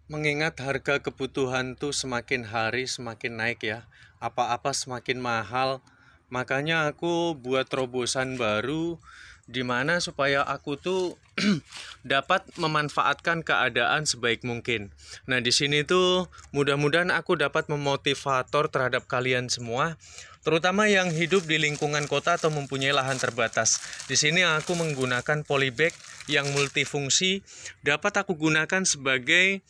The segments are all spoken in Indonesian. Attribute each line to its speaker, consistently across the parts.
Speaker 1: Mengingat harga kebutuhan tuh semakin hari semakin naik ya, apa-apa semakin mahal, makanya aku buat terobosan baru di mana supaya aku tuh dapat memanfaatkan keadaan sebaik mungkin. Nah, di sini tuh mudah-mudahan aku dapat memotivator terhadap kalian semua, terutama yang hidup di lingkungan kota atau mempunyai lahan terbatas. Di sini aku menggunakan polybag yang multifungsi, dapat aku gunakan sebagai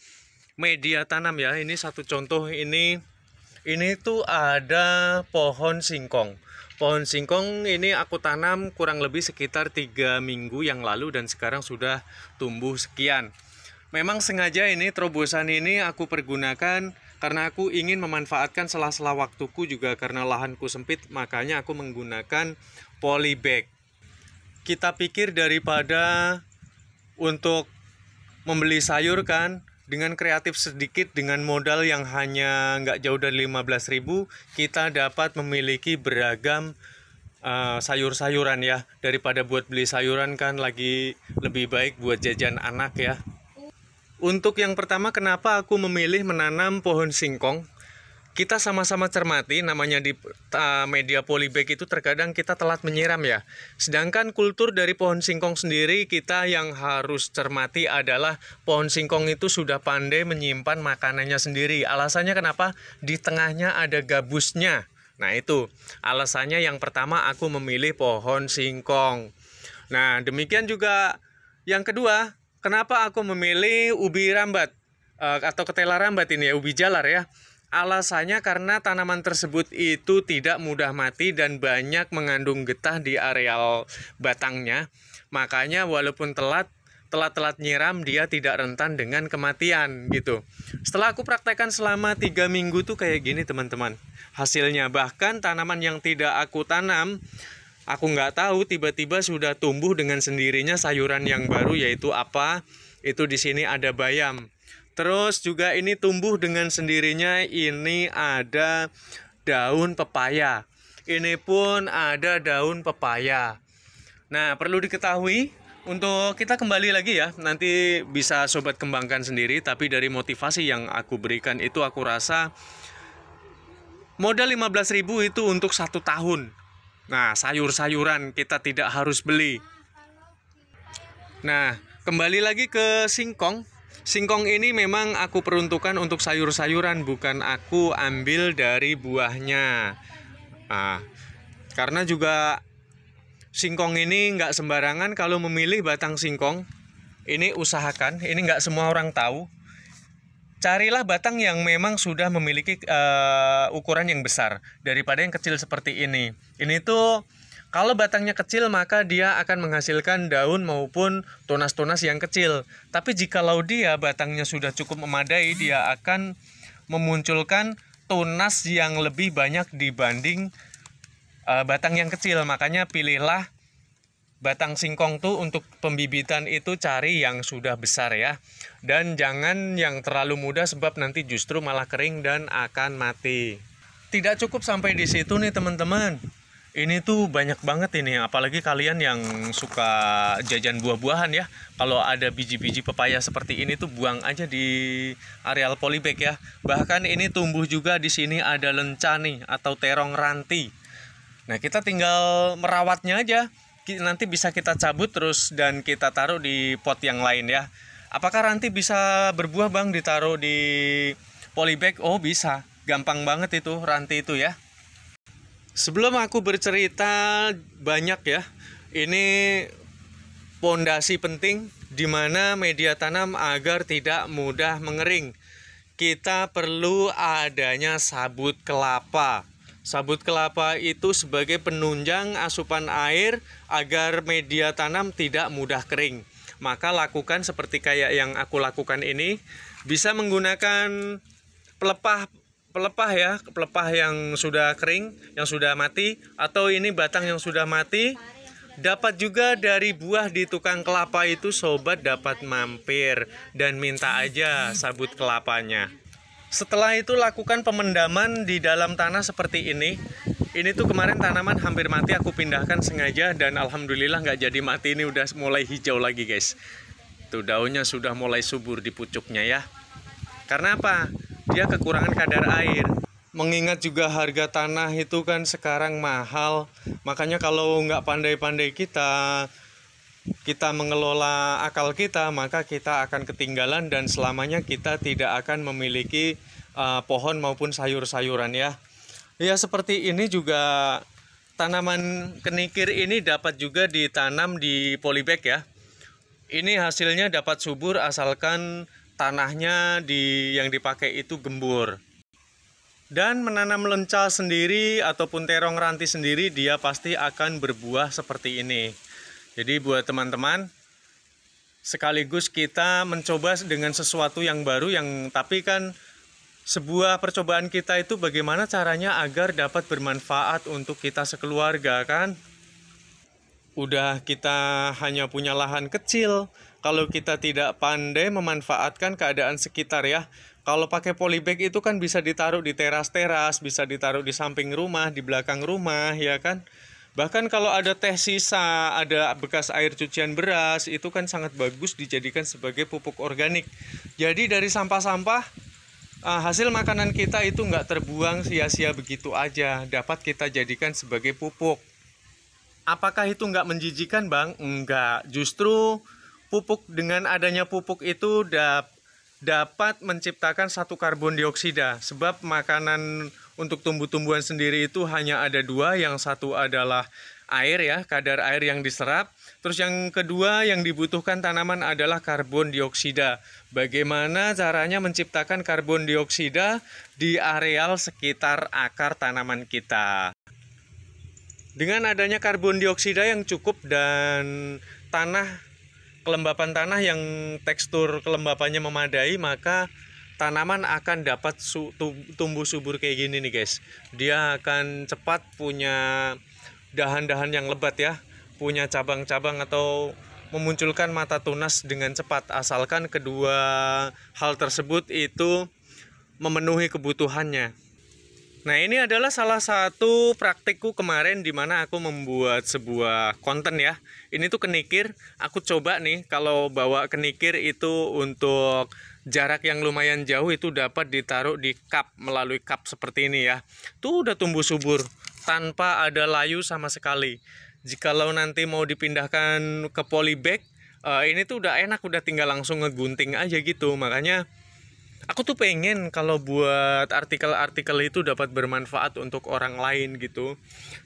Speaker 1: media tanam ya. Ini satu contoh, ini tuh ada pohon singkong. Pohon singkong ini aku tanam kurang lebih sekitar 3 minggu yang lalu dan sekarang sudah tumbuh sekian. Memang sengaja ini terobosan ini aku pergunakan karena aku ingin memanfaatkan sela-sela waktuku, juga karena lahanku sempit, makanya aku menggunakan polybag. Kita pikir daripada untuk membeli sayur kan, dengan kreatif sedikit, dengan modal yang hanya nggak jauh dari 15.000, kita dapat memiliki beragam sayur-sayuran ya. Daripada buat beli sayuran kan lagi lebih baik buat jajan anak ya. Untuk yang pertama, kenapa aku memilih menanam pohon singkong? Kita sama-sama cermati, namanya di media polybag itu terkadang kita telat menyiram ya. Sedangkan kultur dari pohon singkong sendiri, kita yang harus cermati adalah pohon singkong itu sudah pandai menyimpan makanannya sendiri. Alasannya kenapa? Di tengahnya ada gabusnya. Nah, itu alasannya yang pertama aku memilih pohon singkong. Nah, demikian juga yang kedua, kenapa aku memilih ubi rambat atau ketela rambat ini ya, ubi jalar ya. Alasannya karena tanaman tersebut itu tidak mudah mati dan banyak mengandung getah di areal batangnya. Makanya walaupun telat nyiram, dia tidak rentan dengan kematian gitu. Setelah aku praktekkan selama 3 minggu tuh kayak gini teman-teman. Hasilnya bahkan tanaman yang tidak aku tanam, aku nggak tahu, tiba-tiba sudah tumbuh dengan sendirinya sayuran yang baru, yaitu apa? Itu di sini ada bayam. Terus juga ini tumbuh dengan sendirinya, ini ada daun pepaya. Ini pun ada daun pepaya. Nah, perlu diketahui, untuk kita kembali lagi ya, nanti bisa sobat kembangkan sendiri, tapi dari motivasi yang aku berikan itu aku rasa modal 15.000 itu untuk 1 tahun. Nah, sayur-sayuran kita tidak harus beli. Nah, kembali lagi ke singkong. Singkong ini memang aku peruntukkan untuk sayur-sayuran, bukan aku ambil dari buahnya. Nah, karena juga singkong ini nggak sembarangan kalau memilih batang singkong. Ini usahakan, ini nggak semua orang tahu. Carilah batang yang memang sudah memiliki ukuran yang besar daripada yang kecil seperti ini. Ini tuh kalau batangnya kecil maka dia akan menghasilkan daun maupun tunas-tunas yang kecil. Tapi jikalau dia batangnya sudah cukup memadai, dia akan memunculkan tunas yang lebih banyak dibanding batang yang kecil. Makanya pilihlah batang singkong tuh untuk pembibitan itu cari yang sudah besar ya. Dan jangan yang terlalu muda sebab nanti justru malah kering dan akan mati. Tidak cukup sampai di situ nih teman-teman. Ini tuh banyak banget ini, apalagi kalian yang suka jajan buah-buahan ya. Kalau ada biji-biji pepaya seperti ini tuh buang aja di areal polybag ya. Bahkan ini tumbuh juga di sini ada lencani atau terong ranti. Nah, kita tinggal merawatnya aja. Nanti bisa kita cabut terus dan kita taruh di pot yang lain ya. Apakah ranti bisa berbuah Bang ditaruh di polybag? Oh, bisa. Gampang banget itu ranti itu ya. Sebelum aku bercerita banyak ya, ini pondasi penting di mana media tanam agar tidak mudah mengering. Kita perlu adanya sabut kelapa. Sabut kelapa itu sebagai penunjang asupan air agar media tanam tidak mudah kering. Maka lakukan seperti kayak yang aku lakukan ini, bisa menggunakan pelepah ya, pelepah yang sudah kering, yang sudah mati, atau ini batang yang sudah mati. Dapat juga dari buah di tukang kelapa itu, sobat dapat mampir dan minta aja sabut kelapanya. Setelah itu lakukan pemendaman di dalam tanah seperti ini. Ini tuh kemarin tanaman hampir mati, aku pindahkan sengaja dan alhamdulillah nggak jadi mati. Ini udah mulai hijau lagi guys. Tuh daunnya sudah mulai subur di pucuknya ya. Karena apa? Dia kekurangan kadar air. Mengingat juga harga tanah itu kan sekarang mahal, makanya kalau nggak pandai-pandai kita mengelola akal kita, maka kita akan ketinggalan dan selamanya kita tidak akan memiliki pohon maupun sayur-sayuran ya. Ya seperti ini juga tanaman kenikir ini dapat juga ditanam di polybag ya. Ini hasilnya dapat subur asalkan tanahnya yang dipakai itu gembur. Dan menanam lenca sendiri ataupun terong ranti sendiri, dia pasti akan berbuah seperti ini. Jadi buat teman-teman, sekaligus kita mencoba dengan sesuatu yang baru, tapi kan sebuah percobaan kita itu bagaimana caranya agar dapat bermanfaat untuk kita sekeluarga kan. Udah kita hanya punya lahan kecil, kalau kita tidak pandai memanfaatkan keadaan sekitar ya. Kalau pakai polybag itu kan bisa ditaruh di teras-teras, bisa ditaruh di samping rumah, di belakang rumah, ya kan. Bahkan kalau ada teh sisa, ada bekas air cucian beras, itu kan sangat bagus dijadikan sebagai pupuk organik. Jadi dari sampah-sampah, hasil makanan kita itu nggak terbuang sia-sia begitu aja, dapat kita jadikan sebagai pupuk. Apakah itu nggak menjijikan, Bang? Enggak, justru dengan adanya pupuk itu dapat menciptakan satu karbon dioksida, sebab makanan untuk tumbuh-tumbuhan sendiri itu hanya ada dua, yang satu adalah air ya, kadar air yang diserap, terus yang kedua yang dibutuhkan tanaman adalah karbon dioksida. Bagaimana caranya menciptakan karbon dioksida di areal sekitar akar tanaman kita? Dengan adanya karbon dioksida yang cukup dan kelembapan tanah yang tekstur kelembapannya memadai, maka tanaman akan dapat tumbuh subur kayak gini nih guys. Dia akan cepat punya dahan-dahan yang lebat ya, punya cabang-cabang atau memunculkan mata tunas dengan cepat, asalkan kedua hal tersebut itu memenuhi kebutuhannya. Nah, ini adalah salah satu praktikku kemarin di mana aku membuat sebuah konten ya. Ini tuh kenikir, aku coba nih kalau bawa kenikir itu untuk jarak yang lumayan jauh itu dapat ditaruh di cup, melalui cup seperti ini ya. Tuh udah tumbuh subur tanpa ada layu sama sekali. Jikalau nanti mau dipindahkan ke polybag, ini tuh udah enak, udah tinggal langsung ngegunting aja gitu. Makanya aku tuh pengen kalau buat artikel-artikel itu dapat bermanfaat untuk orang lain gitu.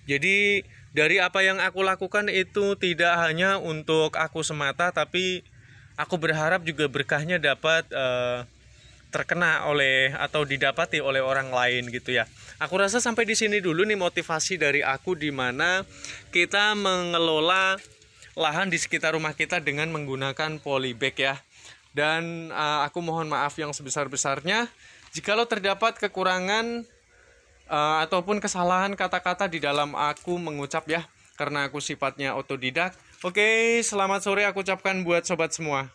Speaker 1: Jadi dari apa yang aku lakukan itu tidak hanya untuk aku semata, tapi aku berharap juga berkahnya dapat terkena atau didapati oleh orang lain gitu ya. Aku rasa sampai di sini dulu nih motivasi dari aku, di mana kita mengelola lahan di sekitar rumah kita dengan menggunakan polybag ya. Dan aku mohon maaf yang sebesar-besarnya jikalau terdapat kekurangan ataupun kesalahan kata-kata di dalam aku mengucap ya, karena aku sifatnya otodidak. Oke, selamat sore aku ucapkan buat sobat semua.